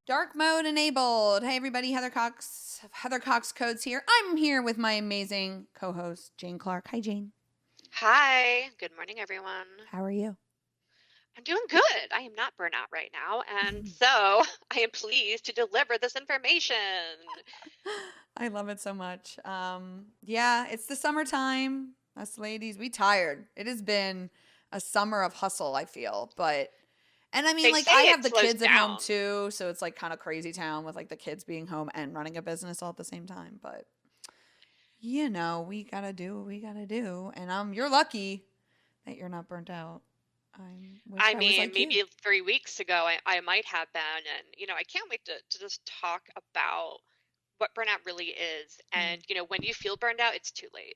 Dark mode enabled. Hey everybody, Heather Cox Codes here. I'm here with my amazing co-host, Jane Clark. Hi, Jane. Hi, good morning, everyone. How are you? I'm doing good. I am not burnout right now, and so I am pleased to deliver this information. I love it so much. Yeah, it's the summertime. Us ladies, we tired. It has been a summer of hustle, I feel. And I mean, They like, say I have it the slows kids at home down. too, so it's like kind of crazy town with like the kids being home and running a business all at the same time. But we gotta do what we gotta do. And you're lucky that you're not burnt out. I wish I I was mean, like you. maybe 3 weeks ago I might have been, and I can't wait to just talk about what burnout really is. Mm. And when you feel burned out, it's too late.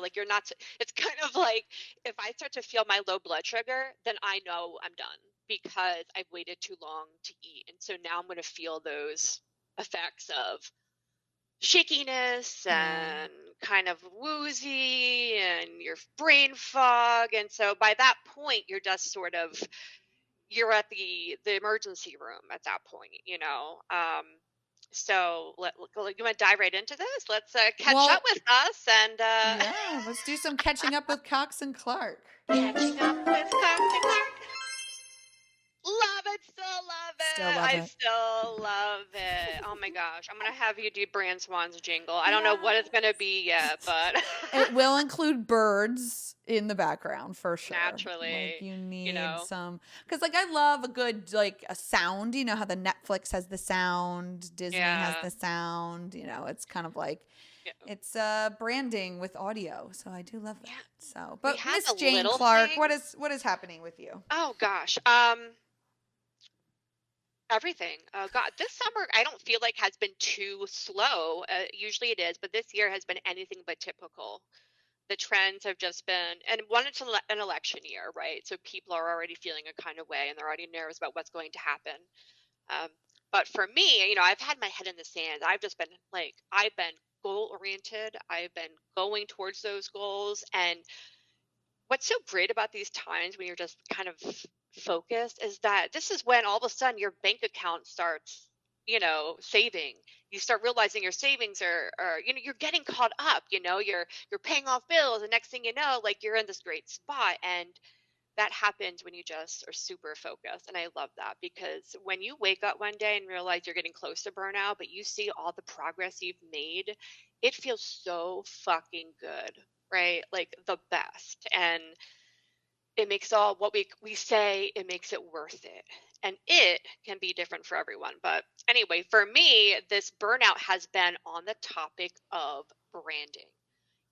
Like you're not. It's kind of like if I start to feel my low blood sugar, then I know I'm done because I've waited too long to eat, and so now I'm going to feel those effects of shakiness Yeah. and kind of woozy and your brain fog. And so by that point you're just sort of you're at the emergency room at that point. So you want to dive right into this? Let's catch up Well, with us and yeah, let's do some catching up with Cox and Clark. catching up with Cox and Clark. Love it, still love Still it. love I it. still love it. Oh my gosh. I'm gonna have you do Brand Swan's jingle. I don't know what it's gonna Yes. be yet, but It will include birds in the background for sure. Like naturally, you you need know. some, because like I love a good like a sound. You know how the Netflix has the sound, Disney has Yeah. the sound. It's kind of like Yeah. it's branding with audio. So I do love Yeah. that. So, We but have Miss a Jane little Clark, thing. what is happening with you? Oh gosh. Everything. Oh God, this summer I don't feel like has been too slow. Usually it is, but this year has been anything but typical. The trends have just been, and one, it's an election year, right? So people are already feeling a kind of way, and they're already nervous about what's going to happen. Um, but for me, I've had my head in the sand. I've been goal oriented. I've been going towards those goals, and what's so great about these times when you're just kind of focused is that this is when all of a sudden your bank account starts saving. You start realizing your savings are you're getting caught up. You're paying off bills, and next thing you know, like, you're in this great spot. And that happens when you just are super focused. And I love that, because when you wake up one day and realize you're getting close to burnout, but you see all the progress you've made, it feels so fucking good, right? Like the best. And it makes all what we say, it makes it worth it. And it can be different for everyone. But anyway, for me, this burnout has been on the topic of branding.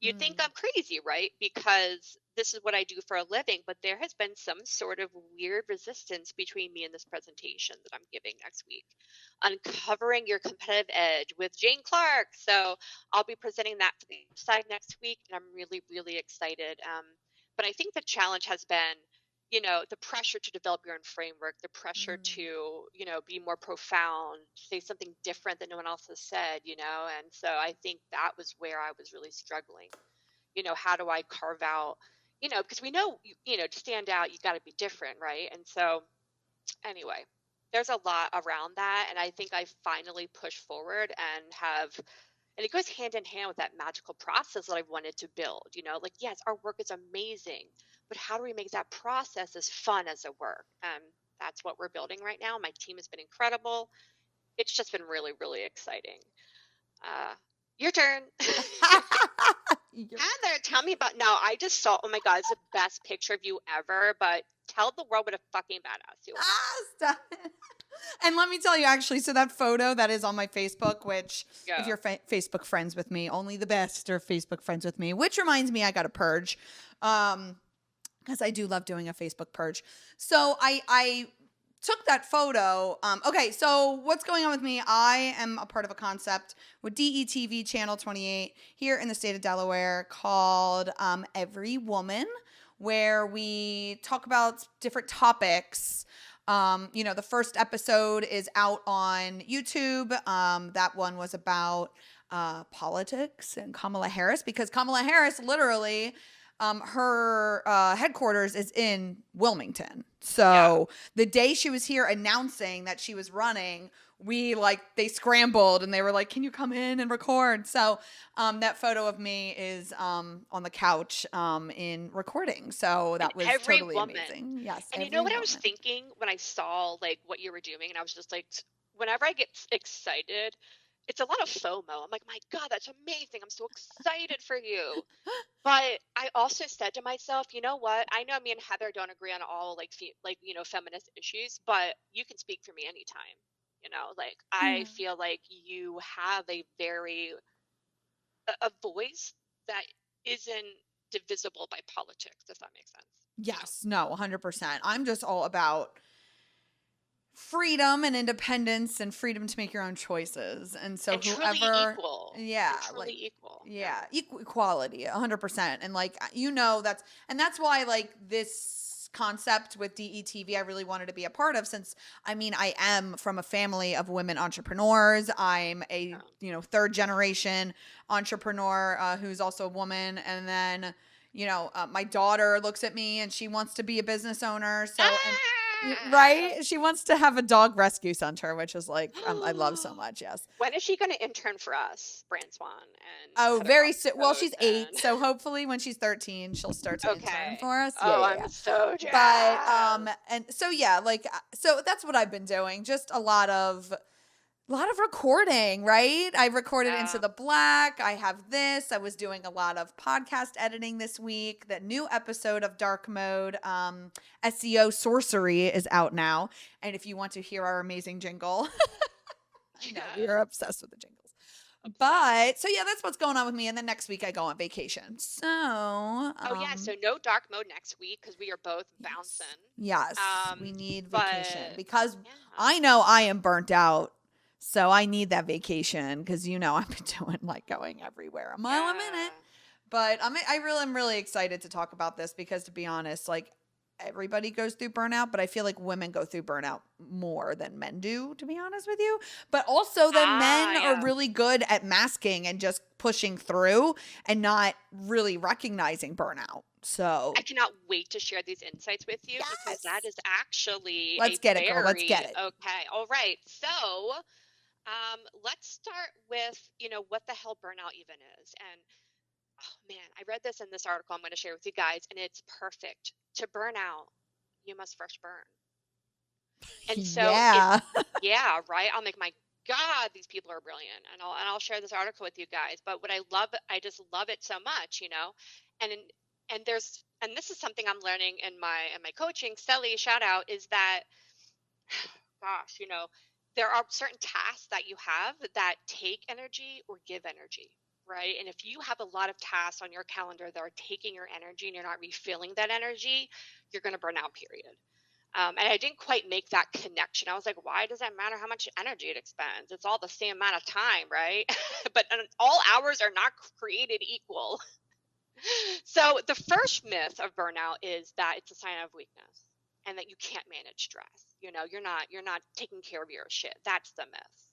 You think Mm. I'm crazy, right? Because this is what I do for a living, but there has been some sort of weird resistance between me and this presentation that I'm giving next week. Uncovering Your Competitive Edge with Jane Clark. So I'll be presenting that for the side next week, and I'm really, really excited. But I think the challenge has been, the pressure to develop your own framework, the pressure Mm. to, be more profound, say something different that no one else has said. And so I think that was where I was really struggling. How do I carve out, because we know, to stand out, you got to be different, right? And so anyway, there's a lot around that. And I think I finally pushed forward and and it goes hand in hand with that magical process that I wanted to build. Like, yes, our work is amazing, but how do we make that process as fun as the work? And that's what we're building right now. My team has been incredible. It's just been really, really exciting. Uh, your turn. You're- Heather, tell me about. Now, I just saw. Oh my God, it's the best picture of you ever. But tell the world what a fucking badass you are. Stop it. And let me tell you, actually, so that photo that is on my Facebook, which if Yeah. you're Facebook friends with me, only the best are Facebook friends with me, which reminds me I got to purge. Because I do love doing a Facebook purge. So I took that photo. Okay, so what's going on with me? I am a part of a concept with DETV Channel 28 here in the state of Delaware called Every Woman, where we talk about different topics. The first episode is out on YouTube. That one was about politics and Kamala Harris, because Kamala Harris literally her headquarters is in Wilmington. Yeah. So the day she was here announcing that she was running, they scrambled and they were like, "Can you come in and record?" So that photo of me is on the couch in recording. So And that was every totally woman. amazing. Yes, And you know every what I was woman. thinking when I saw like what you were doing, and I was just like, whenever I get excited, it's a lot of FOMO. I'm like, my God, that's amazing. I'm so excited for you. But I also said to myself, you know what? I know me and Heather don't agree on all feminist issues, but you can speak for me anytime. Like I Yeah. feel like you have a voice that isn't divisible by politics, if that makes sense. Yes, no, 100%. I'm just all about freedom and independence and freedom to make your own choices. And so And truly whoever, equal. yeah, And truly equal. yeah, equality, 100%. And that's why this concept with DETV, I really wanted to be a part of, since I am from a family of women entrepreneurs. I'm a, third generation entrepreneur who's also a woman. And then, my daughter looks at me and she wants to be a business owner. So, right? She wants to have a dog rescue center, which is I love so much. Yes. When is she going to intern for us, Brand Swan and Oh, Heather very Cross soon. Well, she's 8, and so hopefully when she's 13, she'll start to intern okay. for us. Oh, Yeah, I'm so But jazzed. and so yeah, so that's what I've been doing. Just a lot of recording, right? I recorded Into Yeah. the Black. I have this. I was doing a lot of podcast editing this week. The new episode of Dark Mode, SEO Sorcery, is out now. And if you want to hear our amazing jingle, I know we are obsessed with the jingles. But so yeah, that's what's going on with me. And then next week I go on vacation. So Oh yeah, so no dark mode next week because we are both bouncing. yes, we need vacation But because yeah. I know I am burnt out. So I need that vacation because I've been doing going everywhere a mile a minute. But I'm really excited to talk about this because, to be honest, everybody goes through burnout, but I feel like women go through burnout more than men do, to be honest with you. But also that men are really good at masking and just pushing through and not really recognizing burnout. So I cannot wait to share these insights with you because that is actually let's get it, girl. Let's get it. Okay. All right. So let's start with, what the hell burnout even is. And oh man, I read this in this article I'm going to share with you guys, and it's perfect. To burn out, you must first burn. And so yeah, right. I'm like, my God, these people are brilliant. And I'll share this article with you guys. But what I just love it so much, and and this is something I'm learning in my coaching. Sally, shout out, is that gosh, there are certain tasks that you have that take energy or give energy, right? And if you have a lot of tasks on your calendar that are taking your energy and you're not refilling that energy, you're going to burn out, period. And I didn't quite make that connection. I was like, why does that matter how much energy it expends? It's all the same amount of time, right? But all hours are not created equal. So the first myth of burnout is that it's a sign of weakness and that you can't manage stress. You're not taking care of your shit. That's the myth.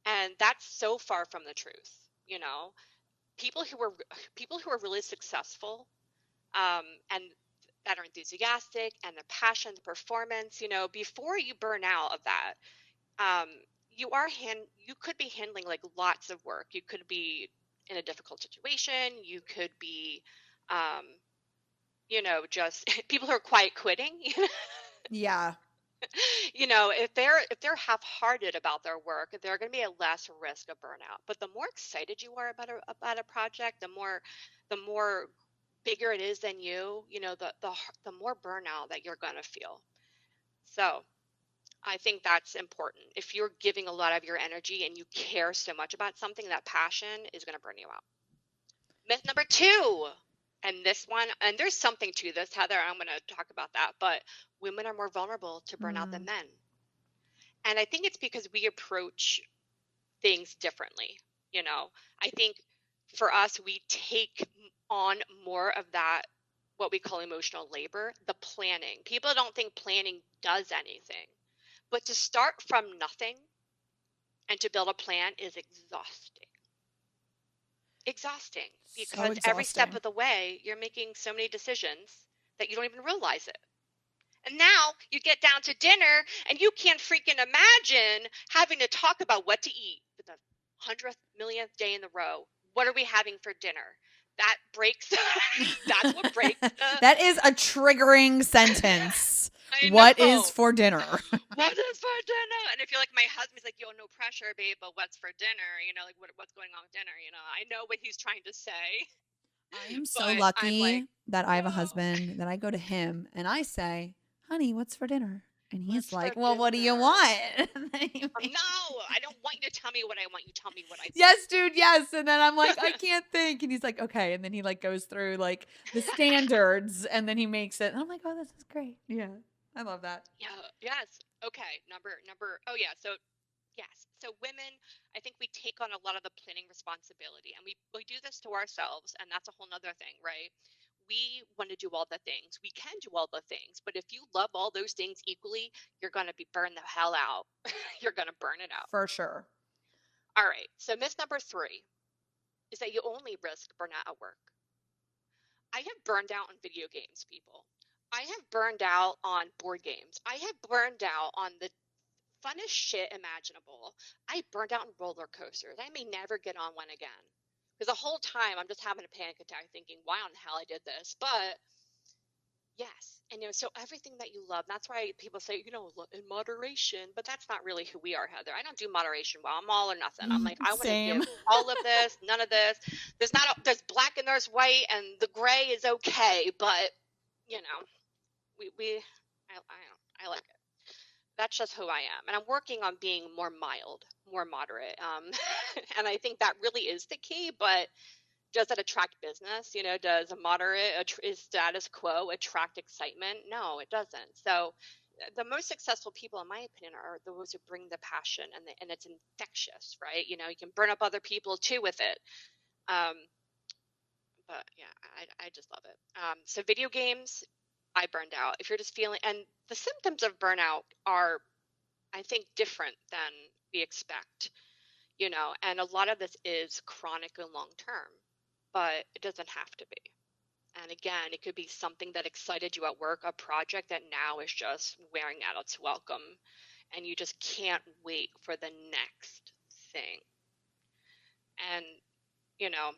And that's so far from the truth. People who are really successful, and that are enthusiastic and the passion, the performance, before you burn out of that, um, you could be handling like lots of work. You could be in a difficult situation. You could be, um, just people who are quiet quitting. Yeah. If they're half-hearted about their work, they're going to be at less risk of burnout. But the more excited you are about a project, the more bigger it is than you, the more burnout that you're going to feel. So I think that's important. If you're giving a lot of your energy and you care so much about something, that passion is going to burn you out. Myth number 2, and this one, and there's something to this, Heather, I'm going to talk about that, but women are more vulnerable to burnout than men. And I think it's because we approach things differently. I think for us, we take on more of that, what we call emotional labor, the planning. People don't think planning does anything, but to start from nothing and to build a plan is exhausting. exhausting So because every step exhausting. of the way you're making so many decisions that you don't even realize it. And now you get down to dinner and you can't freaking imagine having to talk about what to eat for the 100th millionth day in a row. What are we having for dinner? That breaks. That's what breaks the. That is a triggering sentence. I What is know. for dinner? What is for dinner? And if you're like my husband's like, yo, no pressure, babe, but what's for dinner? Like what's going on with dinner? I know what he's trying to say, I am so but I'm like, lucky that I have a oh, husband that I go to him and I say, honey, what's for dinner? And he's what's for like, well, what do you dinner? want? And then he makes- No, I don't want you to tell me what I want. You tell me what I yes, dude, yes. And then I'm like, I say. can't think. And he's like, okay. And then he like goes through like the standards and then he makes it. And I'm like, oh, this is great. Yeah. I love that. Yeah. Yes. Okay. Number. Oh yeah. So yes. So women, I think we take on a lot of the planning responsibility, and we do this to ourselves, and that's a whole nother thing, right? We want to do all the things. We can do all the things, but if you love all those things equally, you're gonna be burned the hell out. You're gonna burn it out. For sure. All right. So myth number 3 is that you only risk burnout at work. I have burned out on video games, people. I have burned out on board games. I have burned out on the funnest shit imaginable. I burned out on roller coasters. I may never get on one again. Because the whole time I'm just having a panic attack thinking, why on the hell I did this? But yes. And so everything that you love, that's why people say, in moderation, but that's not really who we are, Heather. I don't do moderation well. I'm all or nothing. I'm like, I want to Same. give all of this, none of this. There's black and there's white, and the gray is okay, but you know, I like it. That's just who I am. And I'm working on being more mild, more moderate. And I think that really is the key, but does it attract business? Does a moderate is status quo attract excitement? No, it doesn't. So the most successful people, in my opinion, are those who bring the passion, and it's infectious, right? You can burn up other people too with it. Um, but yeah, I just love it. So video games, I burned out. If you're just feeling, and the symptoms of burnout are, I think, different than we expect, and a lot of this is chronic and long term, but it doesn't have to be. And again, it could be something that excited you at work, a project that now is just wearing out its welcome, and you just can't wait for the next thing. And, you know,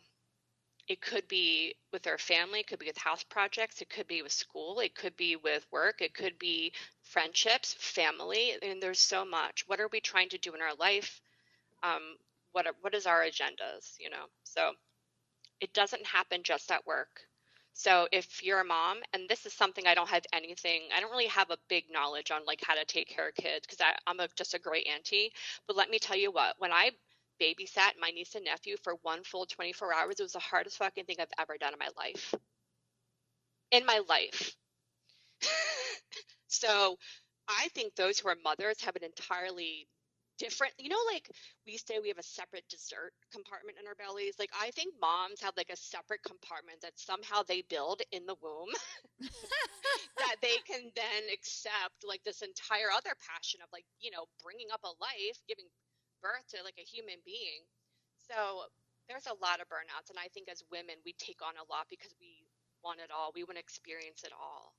it could be with their family, it could be with house projects, it could be with school, it could be with work, it could be friendships, family, and there's so much. What are we trying to do in our life? What is our agendas? So it doesn't happen just at work. So if you're a mom, and this is something I don't really have a big knowledge on, like how to take care of kids, because I'm just a great auntie. But let me tell you what, when I babysat my niece and nephew for one full 24 hours, it was the hardest fucking thing I've ever done in my life. In my life. So I think those who are mothers have an entirely different, like we say we have a separate dessert compartment in our bellies. Like I think moms have like a separate compartment that somehow they build in the womb that they can then accept like this entire other passion of like, bringing up a life, giving birth to like a human being. So there's a lot of burnouts. And I think as women, we take on a lot because we want it all. We want to experience it all.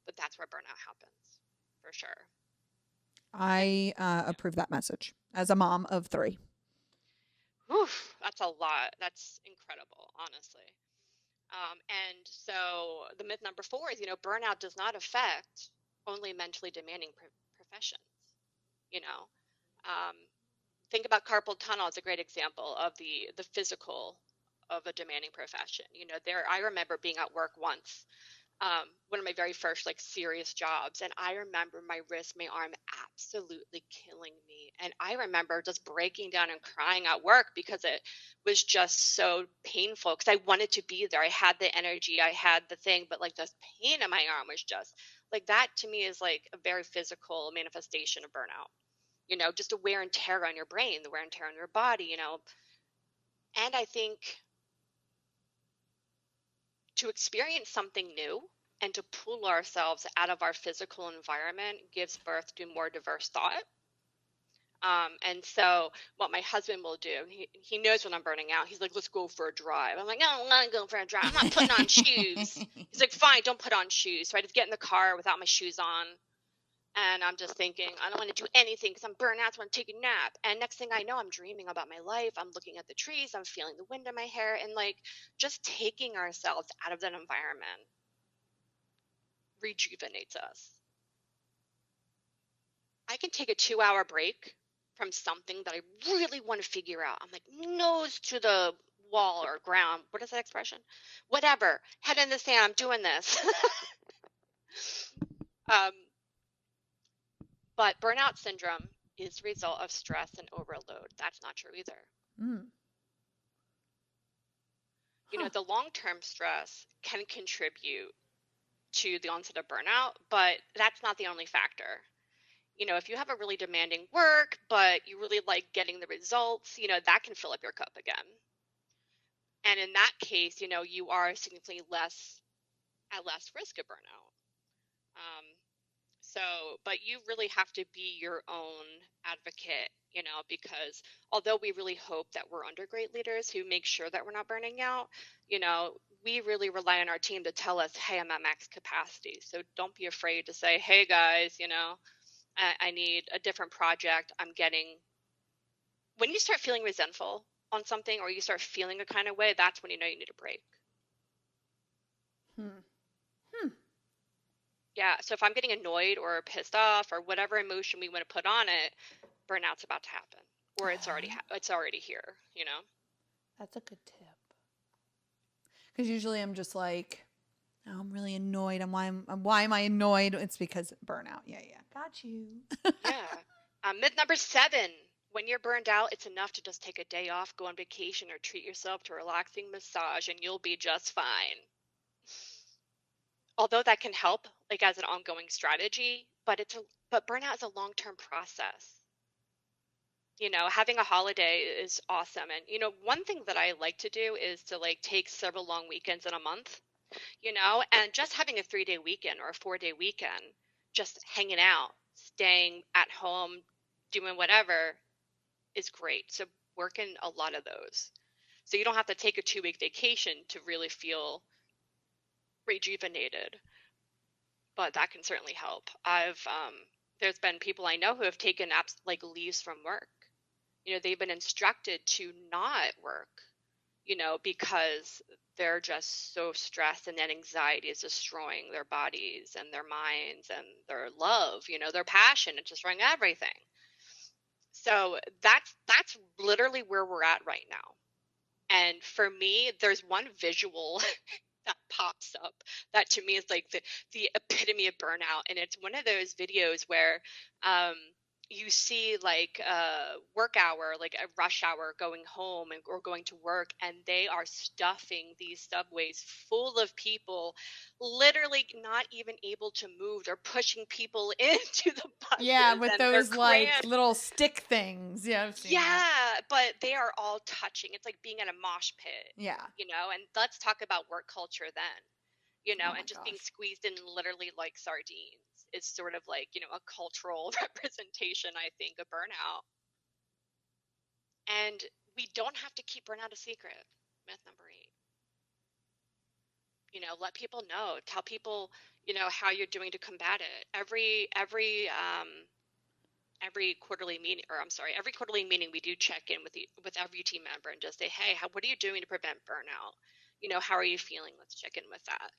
But that's where burnout happens for sure. And I approve that message as a mom of 3. whew, that's a lot. That's incredible, honestly. And so the myth number 4 is, burnout does not affect only mentally demanding professions. You know, um, think about carpal tunnel as a great example of the physical of a demanding profession. I remember being at work once, one of my very first like serious jobs, and I remember my wrist, my arm absolutely killing me, and I remember just breaking down and crying at work because it was just so painful, because I wanted to be there. I had the energy, I had the thing, but like the pain in my arm was just like, that to me is like a very physical manifestation of burnout. Just a wear and tear on your brain, the wear and tear on your body. And I think to experience something new and to pull ourselves out of our physical environment gives birth to more diverse thought, And so what my husband will do, he knows when I'm burning out. He's like, let's go for a drive. I'm like, I don't want to go for a drive. I'm not putting on shoes. He's like, fine, don't put on shoes. So I just get in the car without my shoes on. And I'm just thinking, I don't want to do anything because I'm burnt out. So I want to take a nap. And next thing I know, I'm dreaming about my life. I'm looking at the trees. I'm feeling the wind in my hair. And like just taking ourselves out of that environment rejuvenates us. I can take a 2-hour break from something that I really want to figure out. I'm like nose to the wall or ground. What is that expression? Whatever. Head in the sand. I'm doing this. um, but burnout syndrome is the result of stress and overload. That's not true either. Mm. You know, the long-term stress can contribute to the onset of burnout, but that's not the only factor. You know, if you have a really demanding work, but you really like getting the results, you know, that can fill up your cup again. And in that case, you know, you are significantly at less risk of burnout. Um, so, but you really have to be your own advocate, you know, because although we really hope that we're under great leaders who make sure that we're not burning out, you know, we really rely on our team to tell us, hey, I'm at max capacity. So don't be afraid to say, hey, guys, you know, I need a different project. I'm getting, when you start feeling resentful on something or you start feeling a kind of way, that's when you know you need a break. Yeah. So if I'm getting annoyed or pissed off or whatever emotion we want to put on it, burnout's about to happen or it's already here, you know? That's a good tip. Because usually I'm just like, oh, I'm really annoyed. Why am I annoyed? It's because burnout. Yeah, got you. Yeah. Myth number 7. When you're burned out, it's enough to just take a day off, go on vacation, or treat yourself to a relaxing massage, and you'll be just fine. Although that can help, like as an ongoing strategy, but burnout is a long-term process. You know, having a holiday is awesome, and you know, one thing that I like to do is to like take several long weekends in a month, you know, and just having a 3-day weekend or a 4-day weekend, just hanging out, staying at home, doing whatever is great. So working a lot of those. So you don't have to take a 2-week vacation to really feel rejuvenated, but that can certainly help. There's been people I know who have taken like leaves from work. You know, they've been instructed to not work, you know, because they're just so stressed and that anxiety is destroying their bodies and their minds and their love, you know, their passion. It's destroying everything. So that's literally where we're at right now. And for me, there's one visual that pops up that to me is like the epitome of burnout. And it's one of those videos where um, you see like a work hour, like a rush hour going home or going to work, and they are stuffing these subways full of people, literally not even able to move. They're pushing people into the buses. Yeah, with and those they're like crammed. little stick things. Yeah, I've seen that. Yeah, but they are all touching. It's like being in a mosh pit, Yeah. you know, and let's talk about work culture then, you know, Oh my and just being gosh. squeezed in literally like sardines is sort of like, you know, a cultural representation, I think, of burnout. And we don't have to keep burnout a secret. Myth number 8. You know, let people know, tell people, you know, how you're doing to combat it. Every quarterly meeting, or I'm sorry, every quarterly meeting we do check in with every team member and just say, hey, what are you doing to prevent burnout? You know, how are you feeling? Let's check in with that.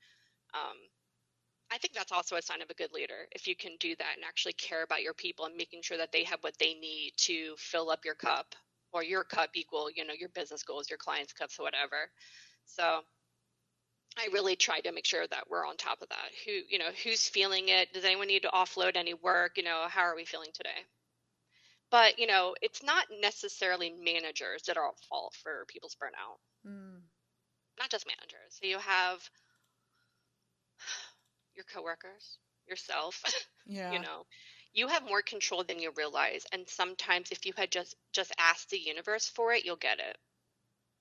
I think that's also a sign of a good leader if you can do that and actually care about your people and making sure that they have what they need to fill up your cup, or your cup equal, you know, your business goals, your clients' cups, whatever. So I really try to make sure that we're on top of that. You know, who's feeling it? Does anyone need to offload any work? You know, how are we feeling today? But, you know, it's not necessarily managers that are at fault for people's burnout. Not just managers. So you have your coworkers, yourself, Yeah. you know, you have more control than you realize. And sometimes if you had just asked the universe for it, you'll get it.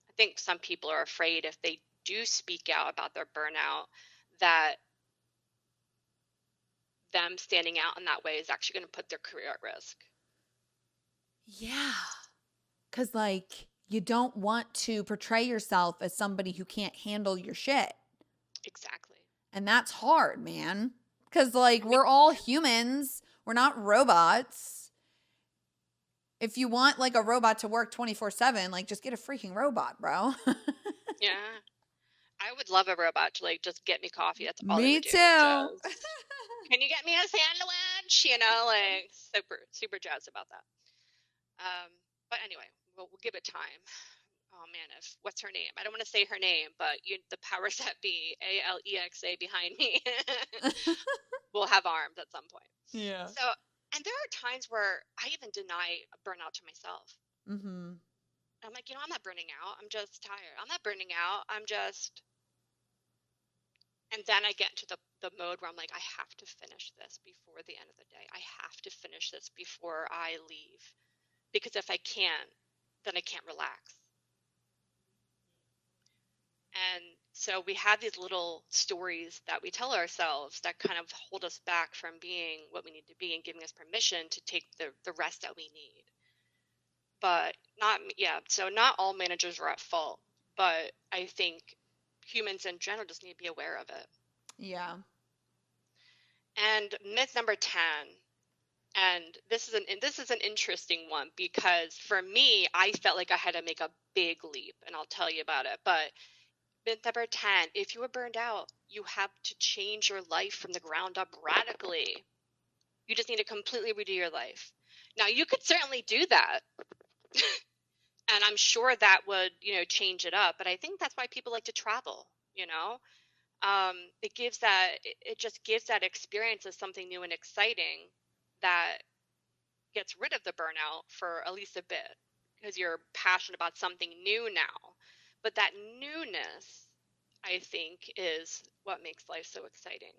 I think some people are afraid if they do speak out about their burnout, that them standing out in that way is actually going to put their career at risk. Yeah. Because, like, you don't want to portray yourself as somebody who can't handle your shit. Exactly. And that's hard, man. Because, like, I mean, we're all humans. We're not robots. If you want, like, a robot to work 24/7, like, just get a freaking robot, bro. yeah. I would love a robot to like just get me coffee. That's all it Me would do. too. Just, can you get me a sandwich? You know, like super jazzed about that. Um, but anyway, we'll give it time. Oh man, if what's her name? I don't want to say her name, but the powers that be, Alexa behind me, will have arms at some point. Yeah. So, and there are times where I even deny burnout to myself. Mm-hmm. I'm like, I'm not burning out. I'm just tired. I'm not burning out. I'm just. And then I get into the mode where I'm like, I have to finish this before the end of the day. I have to finish this before I leave. Because if I can't, then I can't relax. And so we have these little stories that we tell ourselves that kind of hold us back from being what we need to be and giving us permission to take the rest that we need. But so not all managers are at fault, but I think humans in general just need to be aware of it. Yeah. And myth number 10, and this is an interesting one because for me, I felt like I had to make a big leap, and I'll tell you about it. But myth number 10, if you were burned out, you have to change your life from the ground up radically. You just need to completely redo your life. Now, you could certainly do that. And I'm sure that would, change it up. But I think that's why people like to travel, it just gives that experience of something new and exciting that gets rid of the burnout for at least a bit because you're passionate about something new now. But that newness, I think, is what makes life so exciting.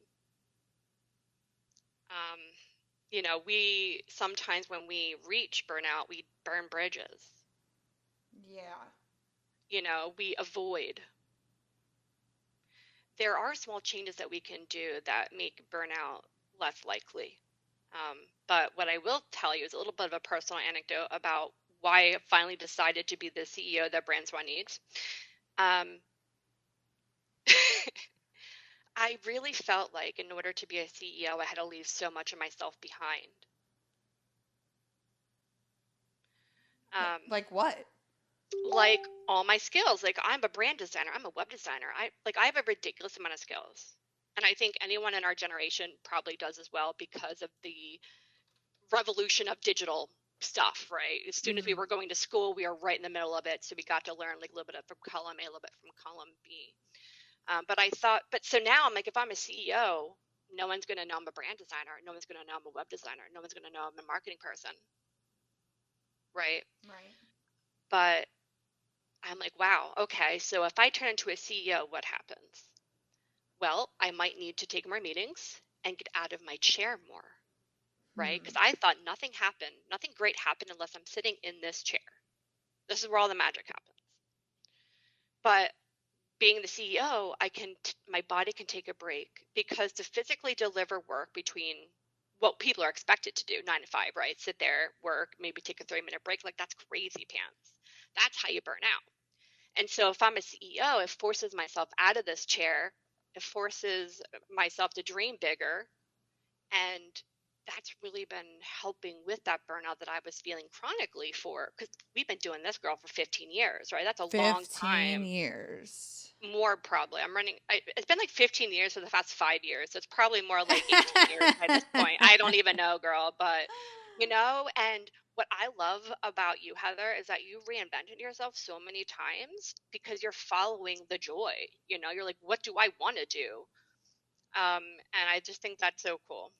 We sometimes when we reach burnout, we burn bridges. Yeah. We avoid. There are small changes that we can do that make burnout less likely. But what I will tell you is a little bit of a personal anecdote about why I finally decided to be the CEO that Brandswan needs. I really felt like in order to be a CEO, I had to leave so much of myself behind. Like what? Like all my skills. Like I'm a brand designer. I'm a web designer. I have a ridiculous amount of skills. And I think anyone in our generation probably does as well because of the revolution of digital stuff, right? As soon as we were going to school, we were right in the middle of it. So we got to learn like a little bit from column A, a little bit from column B. So now I'm like, if I'm a CEO, no one's going to know I'm a brand designer. No one's going to know I'm a web designer. No one's going to know I'm a marketing person. Right. Right. But I'm like, wow, okay. So if I turn into a CEO, what happens? Well, I might need to take more meetings and get out of my chair more. Right? Because I thought nothing great happened unless I'm sitting in this chair. This is where all the magic happens. But being the CEO, my body can take a break because to physically deliver work between what people are expected to do, 9 to 5, right? Sit there, work, maybe take a 3-minute break. Like that's crazy pants. That's how you burn out. And so if I'm a CEO, it forces myself out of this chair. It forces myself to dream bigger. And that's really been helping with that burnout that I was feeling chronically for, because we've been doing this, girl, for 15 years, right? That's a long time. 15 years. More probably. It's been like 15 years for the past 5 years. So it's probably more like 18 years by this point. I don't even know, girl. But, and what I love about you, Heather, is that you reinvented yourself so many times because you're following the joy. You're like, what do I want to do? And I just think that's so cool.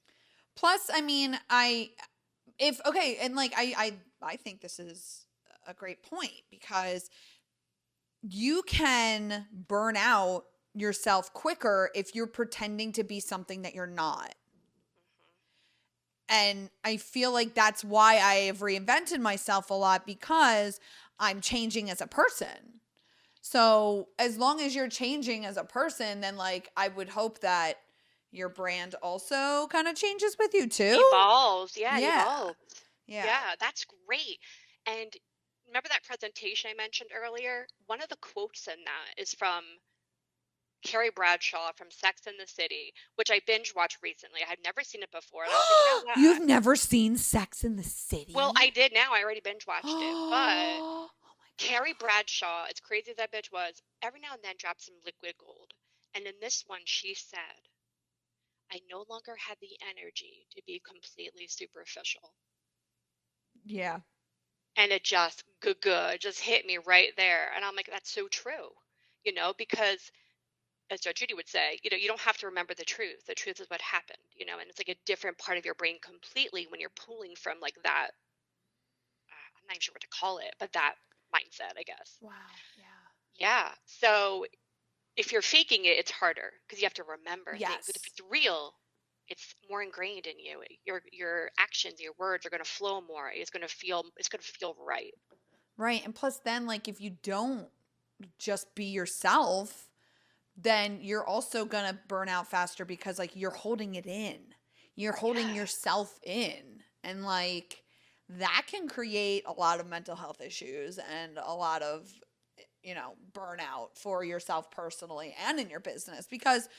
Plus, I mean, I think this is a great point because you can burn out yourself quicker if you're pretending to be something that you're not. And I feel like that's why I have reinvented myself a lot because I'm changing as a person. So as long as you're changing as a person, then like I would hope that your brand also kind of changes with you too. Evolves. Yeah. Evolves. Yeah. Yeah, that's great. And remember that presentation I mentioned earlier? One of the quotes in that is from Carrie Bradshaw from Sex and the City, which I binge watched recently. I had never seen it before, and I was like, you know You've what? never seen Sex in the Well, I City? did now. I already binge watched it. But Oh my Carrie God. Bradshaw, as crazy as that bitch was, every now and then dropped some liquid gold. And in this one, she said, I no longer had the energy to be completely superficial. Yeah. And it just good just hit me right there. And I'm like, that's so true, because as Judge Judy would say, you don't have to remember the truth. The truth is what happened, and it's like a different part of your brain completely when you're pulling from like that. I'm not even sure what to call it, but that mindset, I guess. Wow. Yeah. Yeah. So if you're faking it, it's harder because you have to remember things. But if Yes. it's real, it's more ingrained in you. Your actions, your words are going to flow more. It's going to feel right. Right. And plus, then, like, if you don't just be yourself, then you're also going to burn out faster because, like, you're holding it in. You're holding Yeah. yourself in. And, like, that can create a lot of mental health issues and a lot of, burnout for yourself personally and in your business because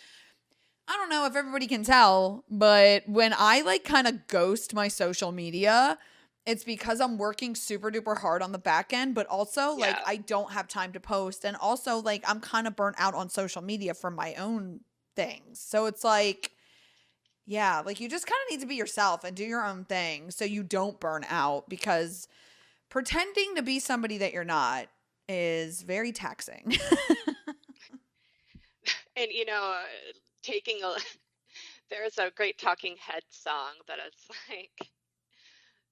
I don't know if everybody can tell, but when I like kind of ghost my social media, it's because I'm working super duper hard on the back end, but also like Yeah. I don't have time to post. And also like I'm kind of burnt out on social media from my own things. So it's like, yeah, like you just kind of need to be yourself and do your own thing so you don't burn out because pretending to be somebody that you're not is very taxing. And taking a there's a great Talking Head song that is like,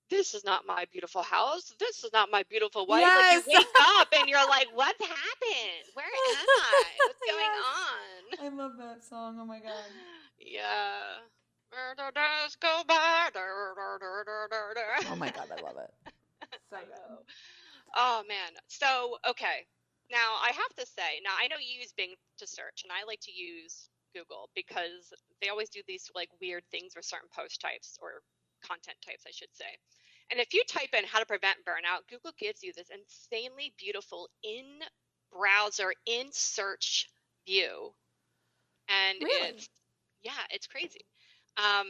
this is not my beautiful house. This is not my beautiful wife. Like you Yes. wake up and you're like, what's happened? Where am I? What's going Yes. on? I love that song. Oh my God. Yeah. The days go by. Oh my God. I love it. So I good. know. Oh man. So, okay. Now I have to say, now I know you use Bing to search, and I like to use Google because they always do these like weird things with certain post types or content types, I should say. And if you type in how to prevent burnout, Google gives you this insanely beautiful in browser, in search view. And Really? it's crazy. Um,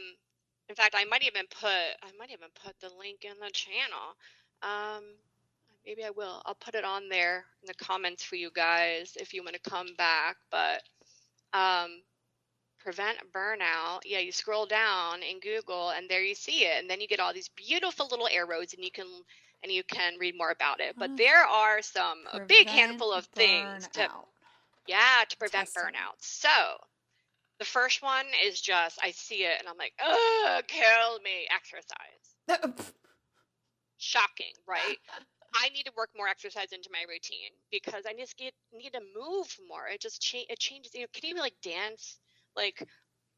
in fact, I might even put the link in the channel. Um, maybe I will. I'll put it on there in the comments for you guys if you want to come back. But um, prevent burnout. Yeah, you scroll down in Google and there you see it, and then you get all these beautiful little arrows, and you can read more about it. But there are a big Prevent handful of things burnout. to prevent Testing. burnout. So the first one is just I see it and I'm like, oh, kill me. Exercise. Shocking, right? I need to work more exercise into my routine because I just need to move more. It changes. Can you even like dance like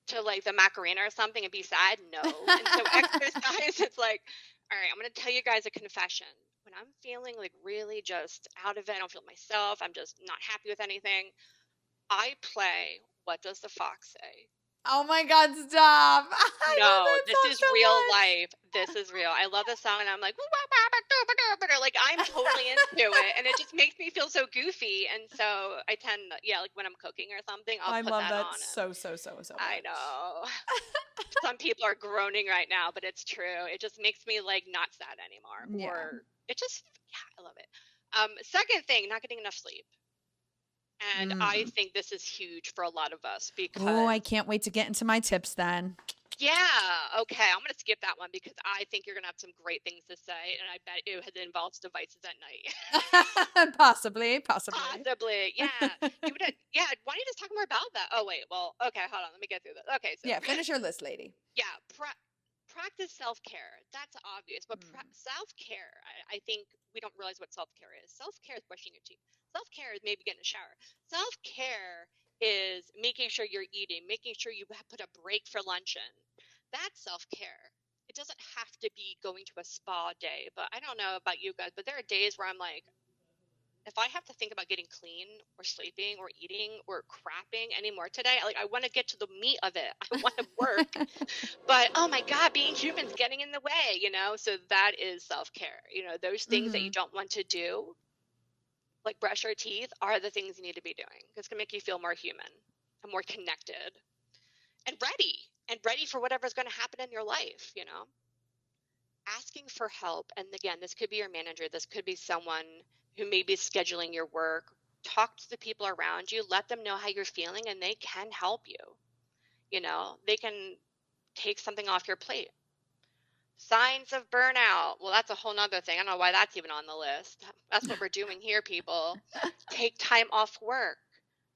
to like the Macarena or something and be sad? No. And so exercise, it's like, all right, I'm gonna tell you guys a confession. When I'm feeling like really just out of it, I don't feel myself. I'm just not happy with anything. I play What Does the Fox Say? Oh my God, stop. I love No, that this song is so real much. life. This is real. I love this song and I'm like, like I'm totally into it and it just makes me feel so goofy. And so I tend, yeah, like when I'm cooking or something, I'll I put love that that on. And so, so, so, so I much. know some people are groaning right now, but it's true. It just makes me like not sad anymore. Yeah. Or it just, yeah, I love it. Second thing, not getting enough sleep. And I Mm. think this is huge for a lot of us Oh, I because can't wait to get into my tips then. yeah, okay. I'm gonna skip that one because I think you're gonna have some great things to say, and I bet it involves devices at night. Possibly, possibly. Possibly, yeah. Yeah. Why don't you just talk more about that? Oh wait, well, okay, hold on. Let me get through this. Okay, so Yeah, finish your list, lady. yeah, practice self-care. That's obvious, but Mm. self-care, I think we don't realize what self-care is. Self-care is brushing your teeth. Self-care is maybe getting a shower. Self-care is making sure you're eating, making sure you put a break for luncheon. That's self-care. It doesn't have to be going to a spa day, but I don't know about you guys, but there are days where I'm like, if I have to think about getting clean or sleeping or eating or crapping anymore today, like I want to get to the meat of it. I want to work. But oh my God, being human's getting in the way, So that is self-care. Those things that you Hmm. don't want to do, like brush your teeth, are the things you need to be doing. It's gonna make you feel more human and more connected and ready for whatever's gonna happen in your life. Asking for help. And again, this could be your manager, this could be someone who may be scheduling your work. Talk to the people around you, let them know how you're feeling, and they can help you. They can take something off your plate. Signs of burnout. Well, that's a whole nother thing. I don't know why that's even on the list. That's what we're doing here, people. Take time off work.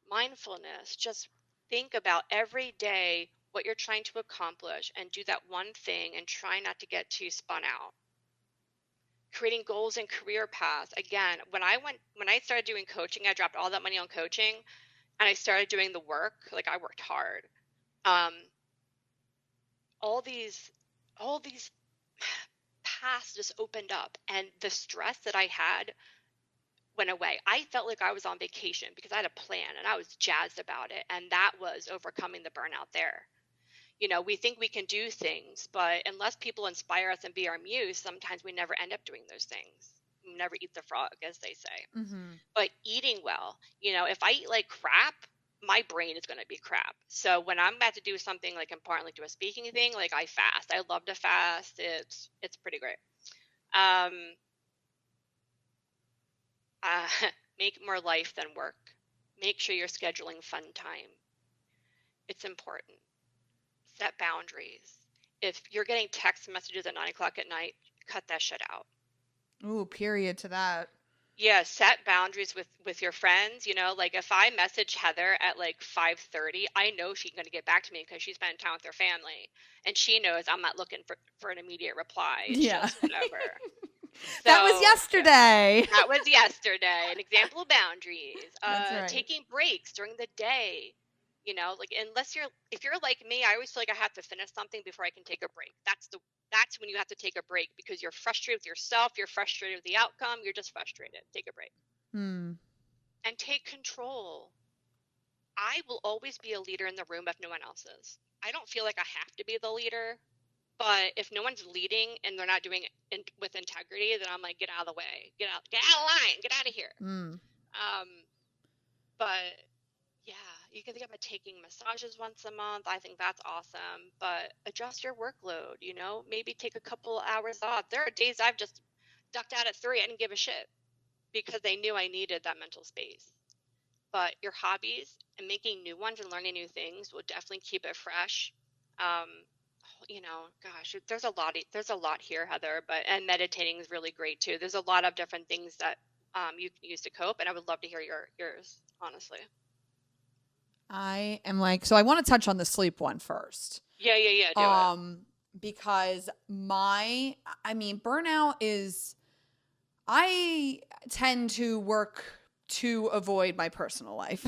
Mindfulness. Just think about every day what you're trying to accomplish and do that one thing and try not to get too spun out. Creating goals and career paths. Again, when I started doing coaching, I dropped all that money on coaching and I started doing the work. Like I worked hard. Um, all these paths just opened up and the stress that I had went away. I felt like I was on vacation because I had a plan and I was jazzed about it. And that was overcoming the burnout there. We think we can do things, but unless people inspire us and be our muse, sometimes we never end up doing those things. We never eat the frog, as they say. Hmm. But eating well, if I eat like crap, my brain is going to be crap. So when I'm about to do something like important, like do a speaking thing, like I fast. I love to fast. It's pretty great. Um, uh, make more life than work. Make sure you're scheduling fun time. It's important. Set boundaries. If you're getting text messages at 9 o'clock at night, cut that shit out. Ooh, period to that. Yeah, set boundaries with your friends. Like if I message Heather at like 5:30, I know she's going to get back to me because she's spending time with her family, and she knows I'm not looking for an immediate reply. It's Yeah. just whatever. That was So yeah, yesterday. that was yesterday. An example of boundaries. That's right. Taking breaks during the day. Like if you're like me, I always feel like I have to finish something before I can take a break. That's when you have to take a break because you're frustrated with yourself, you're frustrated with the outcome, you're just frustrated. Take a break Hmm. and take control. I will always be a leader in the room if no one else is. I don't feel like I have to be the leader, but if no one's leading and they're not doing it with integrity, then I'm like, get out of the way, get out of line, get out of here. Hmm. Um, but yeah, you can think about taking massages once a month. I think that's awesome. But adjust your workload, maybe take a couple hours off. There are days I've just ducked out at 3. I didn't give a shit because I knew I needed that mental space. But your hobbies and making new ones and learning new things will definitely keep it fresh. Um, gosh, there's a lot here, Heather, and meditating is really great too. There's a lot of different things that you can use to cope, and I would love to hear yours, honestly. I am like, so I want to touch on the sleep one first. Yeah, do it. Because burnout is, I tend to work to avoid my personal life.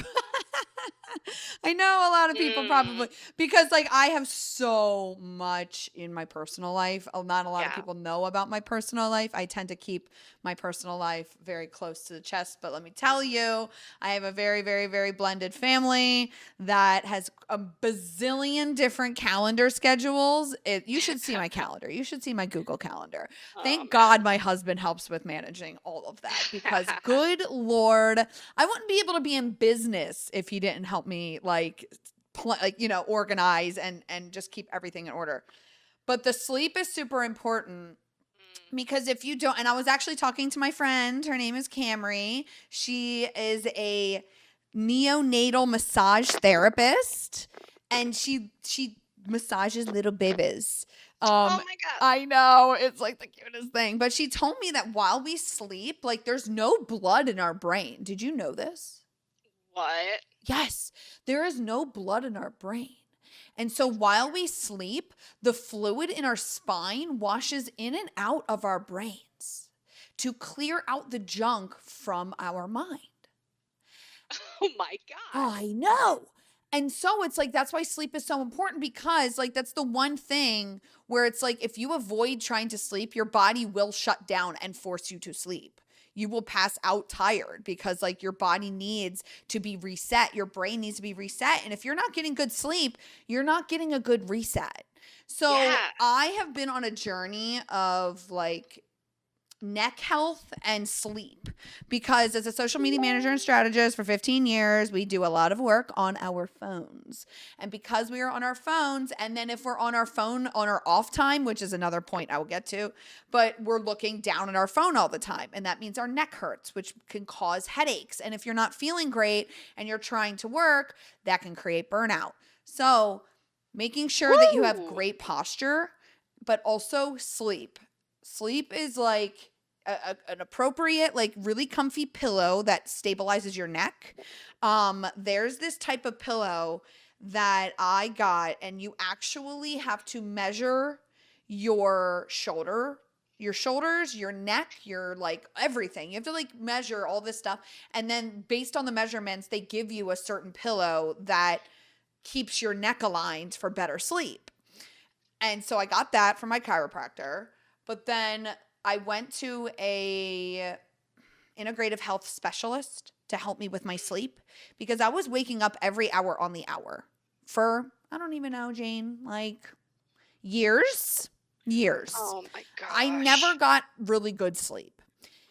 I know a lot of people probably, because like I have so much in my personal life. Not a lot of Yeah. people know about my personal life. I tend to keep my personal life very close to the chest. But let me tell you, I have a very, very, very blended family that has a bazillion different calendar schedules. You should see my calendar. You should see my Google Calendar. Oh, Thank man. God my husband helps with managing all of that, because good Lord, I wouldn't be able to be in business if he didn't help me organize and just keep everything in order. But the sleep is super important, because if you don't, and I was actually talking to my friend, her name is Camry. She is a neonatal massage therapist, and she massages little babies. Oh my God. I know, it's like the cutest thing. But she told me that while we sleep, like there's no blood in our brain. Did you know this? What? Yes, there is no blood in our brain. And so while we sleep, the fluid in our spine washes in and out of our brains to clear out the junk from our mind. Oh my God. I know. And so it's like, that's why sleep is so important, because like that's the one thing where it's like if you avoid trying to sleep, your body will shut down and force you to sleep. you will pass out tired because like your body needs to be reset. Your brain needs to be reset. And if you're not getting good sleep, you're not getting a good reset. So Yeah. I have been on a journey of like neck health and sleep because as a social media manager and strategist for 15 years, we do a lot of work on our phones. And because we are on our phones, and then if we're on our phone on our off time, which is another point I will get to, but we're looking down at our phone all the time. And that means our neck hurts, which can cause headaches. And if you're not feeling great and you're trying to work, that can create burnout. So making sure that you have Woo! great posture, but also sleep. Sleep is like an appropriate, like really comfy pillow that stabilizes your neck. There's this type of pillow that I got, and you actually have to measure your shoulders, your neck, your like everything. You have to like measure all this stuff. And then based on the measurements, they give you a certain pillow that keeps your neck aligned for better sleep. And so I got that from my chiropractor, but then I went to a integrative health specialist to help me with my sleep because I was waking up every hour on the hour for, I don't even know, Jane, like years. Oh my gosh. I never got really good sleep.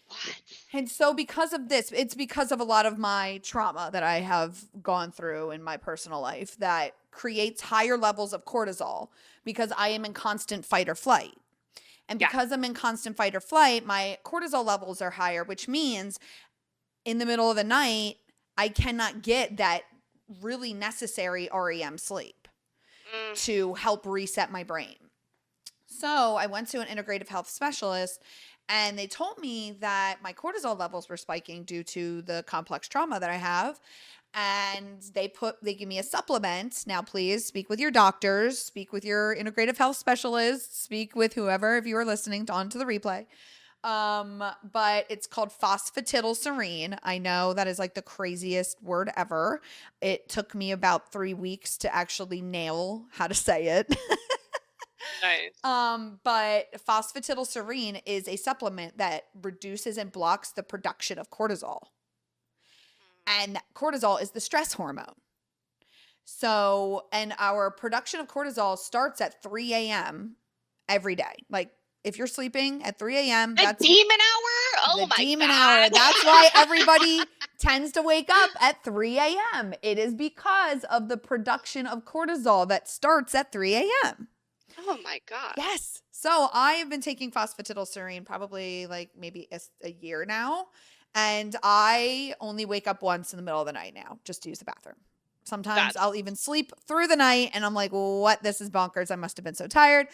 What? And so because of this, it's because of a lot of my trauma that I have gone through in my personal life that creates higher levels of cortisol because I am in constant fight or flight. And Yeah. because I'm in constant fight or flight, my cortisol levels are higher, which means in the middle of the night, I cannot get that really necessary REM sleep to help reset my brain. So I went to an integrative health specialist and they told me that my cortisol levels were spiking due to the complex trauma that I have. And they give me a supplement. Now, please speak with your doctors, speak with your integrative health specialists, speak with whoever, if you are listening onto the replay. But it's called phosphatidylserine. I know that is like the craziest word ever. It took me about 3 weeks to actually nail how to say it. Nice. But phosphatidylserine is a supplement that reduces and blocks the production of cortisol. And cortisol is the stress hormone. So, and our production of cortisol starts at 3 a.m. every day. Like if you're sleeping at 3 a.m., The demon hour? Oh the my demon God. hour. That's why everybody tends to wake up at 3 a.m. It is because of the production of cortisol that starts at 3 a.m. Oh my God. Yes. So I have been taking phosphatidylserine probably like maybe a year now. And I only wake up once in the middle of the night now just to use the bathroom. Sometimes I'll even sleep through the night and I'm like, what? This is bonkers. I must have been so tired.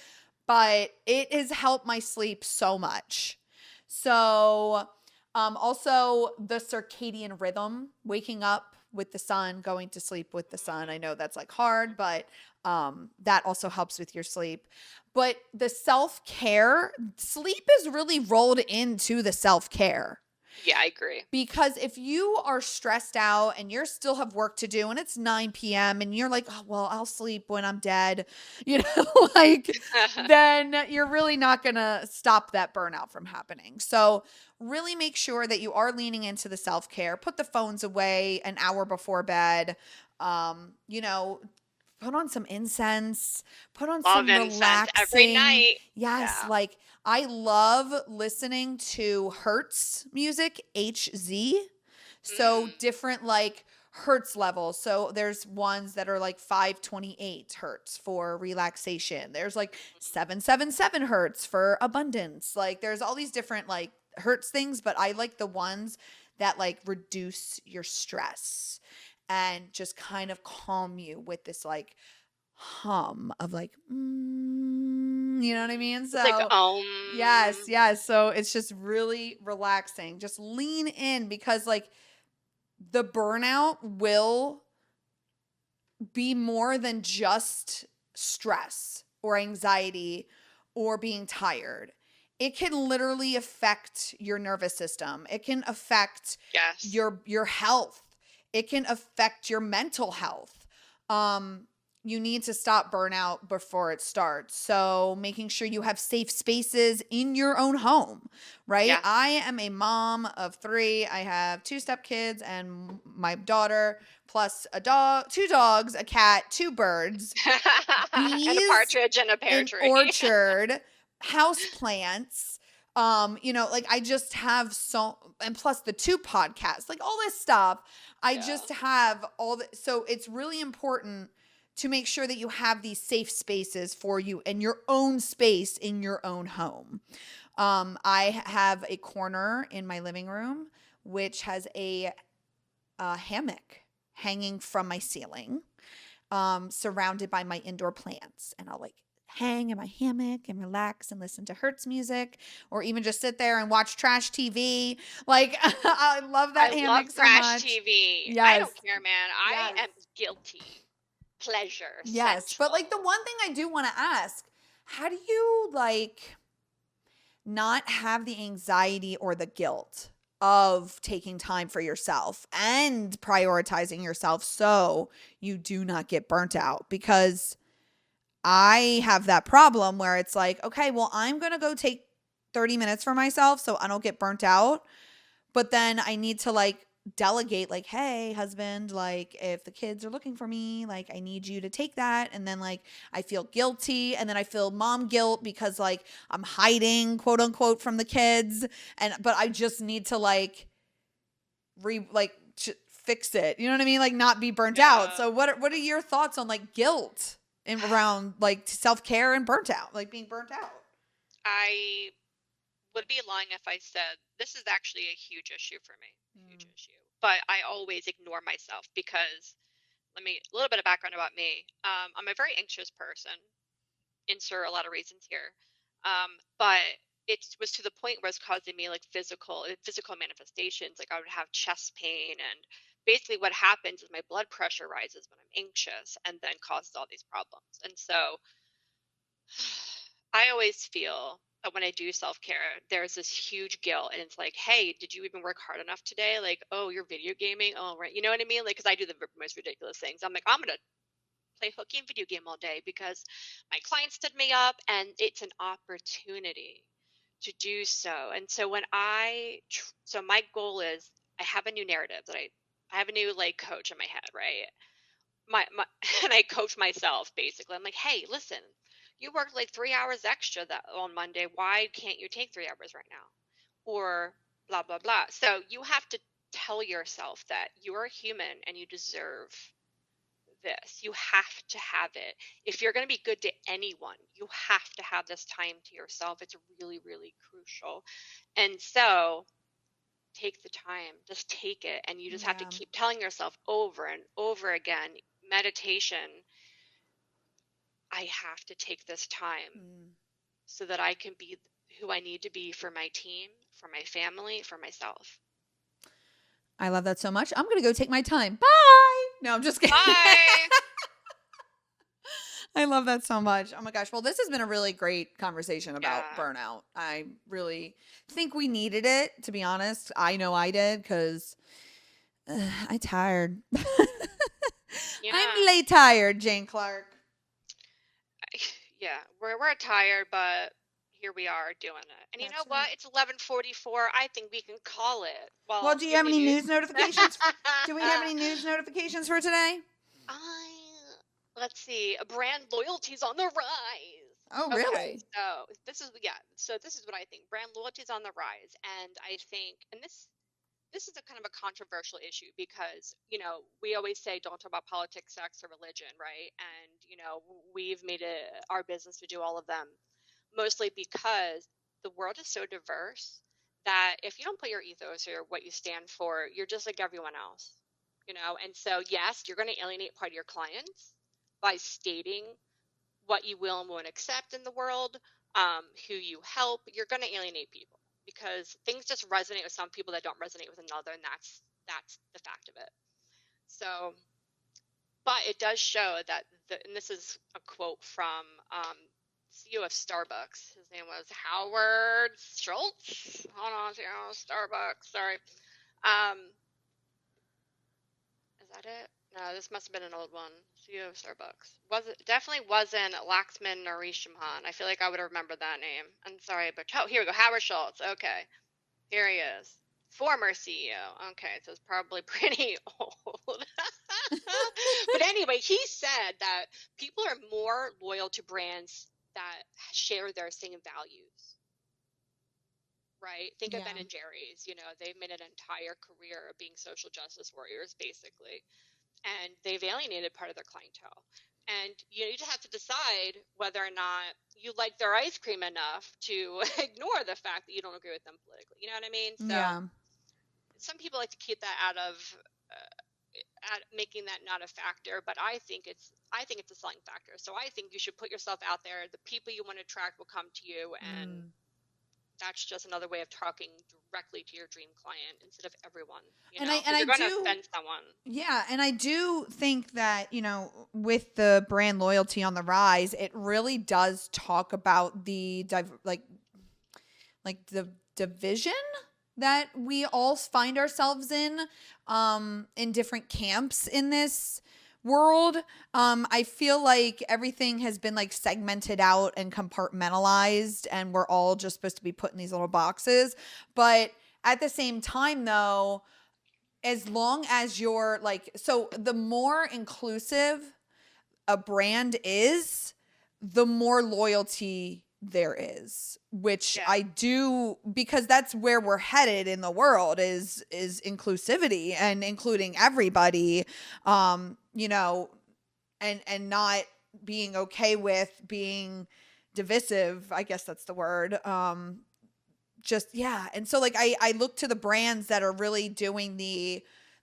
But it has helped my sleep so much. So also the circadian rhythm, waking up with the sun, going to sleep with the sun. I know that's like hard, but that also helps with your sleep. But the self-care, sleep is really rolled into the self-care. Yeah, I agree. Because if you are stressed out and you still have work to do and it's 9 p.m. and you're like, oh, well, I'll sleep when I'm dead, like then you're really not going to stop that burnout from happening. So really make sure that you are leaning into the self-care. Put the phones away an hour before bed. Put on some incense, put on some Love incense relaxing. every night. Yes, Yeah. like I love listening to Hertz music, HZ. So different like Hertz levels. So there's ones that are like 528 Hertz for relaxation. There's like 777 Hertz for abundance. Like there's all these different like Hertz things, but I like the ones that like reduce your stress and just kind of calm you with this like hum of like, you know what I mean? So It's like, yes. So it's just really relaxing. Just lean in because like the burnout will be more than just stress or anxiety or being tired. It can literally affect your nervous system. It can affect yes. your health. It can affect your mental health. you need to stop burnout before it starts. So, making sure you have safe spaces in your own home, right? Yeah. I am a mom of 3. I have 2 stepkids and my daughter, plus a dog, 2 dogs, a cat, 2 birds, And a bees, partridge in a pear an tree. orchard, house plants. Like I just have so, and plus the 2 podcasts, like all this stuff. I Yeah. just have so it's really important to make sure that you have these safe spaces for you and your own space in your own home. I have a corner in my living room which has a hammock hanging from my ceiling, surrounded by my indoor plants. And I'll like hang in my hammock and relax and listen to Hertz music, or even just sit there and watch trash TV. Like, I love that I love hammock so trash much. TV. I Yes. don't care, man. I Yes. am guilty. Pleasure Yes. But like the central. one thing I do want to ask, how do you like not have the anxiety or the guilt of taking time for yourself and prioritizing yourself so you do not get burnt out? Because I have that problem where it's like, okay, well, I'm going to go take 30 minutes for myself so I don't get burnt out. But then I need to like delegate, like, hey, husband, like, if the kids are looking for me, like, I need you to take that. And then, like, I feel guilty. And then I feel mom guilt because, like, I'm hiding, quote unquote, from the kids. But I just need to, like, fix it. You know what I mean? Like, not be burnt out. Yeah. So, what are your thoughts on, like, guilt and around, like, self care and burnt out, like being burnt out? I would be lying if I said this is actually a huge issue for me. Huge Mm. issue. But I always ignore myself because a little bit of background about me. I'm a very anxious person. Insert a lot of reasons here. But it was to the point where it's causing me like physical manifestations. Like I would have chest pain, and basically what happens is my blood pressure rises when I'm anxious and then causes all these problems. And so I always feel that when I do self care, there's this huge guilt, and it's like, hey, did you even work hard enough today? Like, oh, you're video gaming. Oh, right. You know what I mean? Like, because I do the most ridiculous things. I'm like, I'm gonna play hooky and video game all day because my client stood me up, and it's an opportunity to do so. And so so my goal is I have a new narrative I have a new like coach in my head, right? My and I coach myself basically. I'm like, hey, listen, you worked like 3 hours extra that on Monday. Why can't you take 3 hours right now? Or blah blah blah. So you have to tell yourself that you are human and you deserve this. You have to have it. If you're going to be good to anyone, you have to have this time to yourself. It's really, really crucial. And so take the time, just take it. And you just have to Yeah. keep telling yourself over and over again meditation, I have to take this time Mm. so that I can be who I need to be for my team, for my family, for myself. I love that so much. I'm going to go take my time. Bye. No, I'm just kidding. Bye. I love that so much. Oh my gosh. Well, this has been a really great conversation about Yeah. burnout. I really think we needed it, to be honest. I know I did because I'm tired. I'm Yeah. late tired, Jane Clark. Yeah. We're tired, but here we are doing it. And you know That's what? right. It's 11:44. I think we can call it. Well, Well, do you give have me any news. news notifications? Do we have any news notifications for today? I let's see. Brand loyalty's on the rise. Oh, Okay, really? so this is what I think. Brand loyalty's on the rise, and I think, and this is a kind of a controversial issue because we always say don't talk about politics, sex, or religion, right? And we've made it our business to do all of them, mostly because the world is so diverse that if you don't put your ethos or what you stand for, you're just like everyone else. And so yes, you're going to alienate part of your clients by stating what you will and won't accept in the world, who you help. You're going to alienate people because things just resonate with some people that don't resonate with another, and that's the fact of it. So, but it does show that and this is a quote from CEO of Starbucks. His name was Howard Schultz. Hold on, CEO of Starbucks. Sorry. Um, is that it? No, this must have been an old one. CEO of Starbucks. Was it definitely wasn't Laxman Narishimhan. I feel like I would remember that name. I'm sorry, but oh, here we go. Howard Schultz. Okay, here he is. Former CEO. Okay, so it's probably pretty old. But anyway, he said that people are more loyal to brands that share their same values. Right? Think of Yeah. Ben and Jerry's. They've made an entire career of being social justice warriors, basically, and they've alienated part of their clientele. And you just have to decide whether or not you like their ice cream enough to ignore the fact that you don't agree with them politically. You know what I mean? So Yeah. some people like to keep that out of making that not a factor, but I think it's a selling factor. So I think you should put yourself out there. The people you want to attract will come to you, and that's just another way of talking directly to your dream client instead of everyone, because you're going to offend someone. Yeah, and I do think that, with the brand loyalty on the rise, it really does talk about the the division that we all find ourselves in different camps in this world. I feel like everything has been like segmented out and compartmentalized, and we're all just supposed to be put in these little boxes. But at the same time, though, as long as you're so the more inclusive a brand is, the more loyalty there is, which I do, because that's where we're headed in the world is inclusivity and including everybody, and not being okay with being divisive. I guess that's the word. And so I look to the brands that are really doing the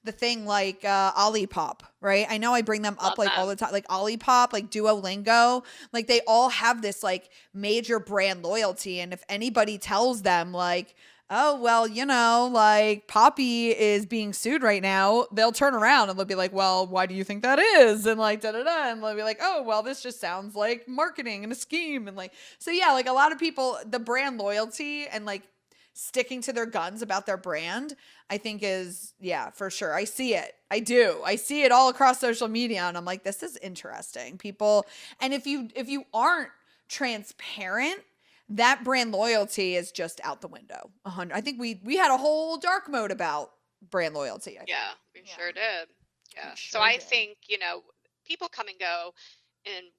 thing, like Olipop, right? I know I bring them up all the time, like Olipop, like Duolingo, like they all have this like major brand loyalty. And if anybody tells them like, oh, well, like Poppy is being sued right now, they'll turn around and they'll be like, well, why do you think that is? And like, da-da-da. And they'll be like, oh, well, this just sounds like marketing and a scheme. And like, so yeah, like a lot of people, the brand loyalty and like sticking to their guns about their brand, I think is, for sure. I see it. I do. I see it all across social media. And I'm like, this is interesting. People, and if you aren't transparent, that brand loyalty is just out the window. 100. I think we had a whole dark mode about brand loyalty. We sure did. Yeah. So I think, people come and go in,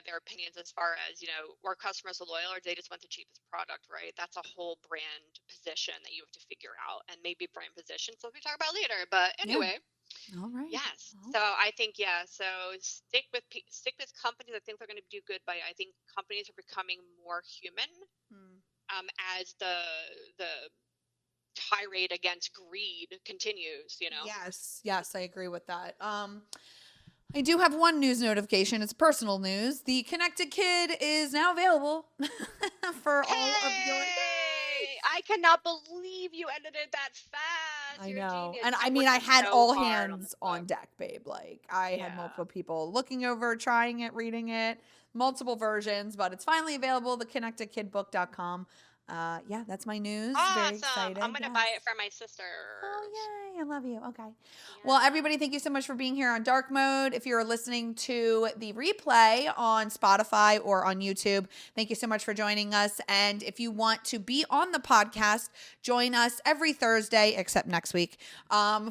their opinions as far as, were customers loyal or they just want the cheapest product, right? That's a whole brand position that you have to figure out, and maybe brand position. So we talk about later, but anyway. Yeah. All right. Yes. So I think, so stick with companies. I think they're going to do good by, I think companies are becoming more human, as the tirade against greed continues, Yes, I agree with that. I do have one news notification. It's personal news. The Connected Kid is now available for all of your. Yay! I cannot believe you edited that fast. I know. And I mean, I had all hands on deck, babe. Like, I had multiple people looking over, trying it, reading it, multiple versions, but it's finally available. TheConnectedKidBook.com. That's my news. Awesome. Very excited. I'm going to buy it for my sister. Oh, yay. I love you. Okay. Yeah. Well, everybody, thank you so much for being here on Dark Mode. If you're listening to the replay on Spotify or on YouTube, thank you so much for joining us. And if you want to be on the podcast, join us every Thursday, except next week,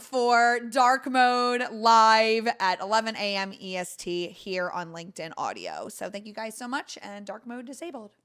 for Dark Mode live at 11 a.m. EST here on LinkedIn Audio. So thank you guys so much, and Dark Mode disabled.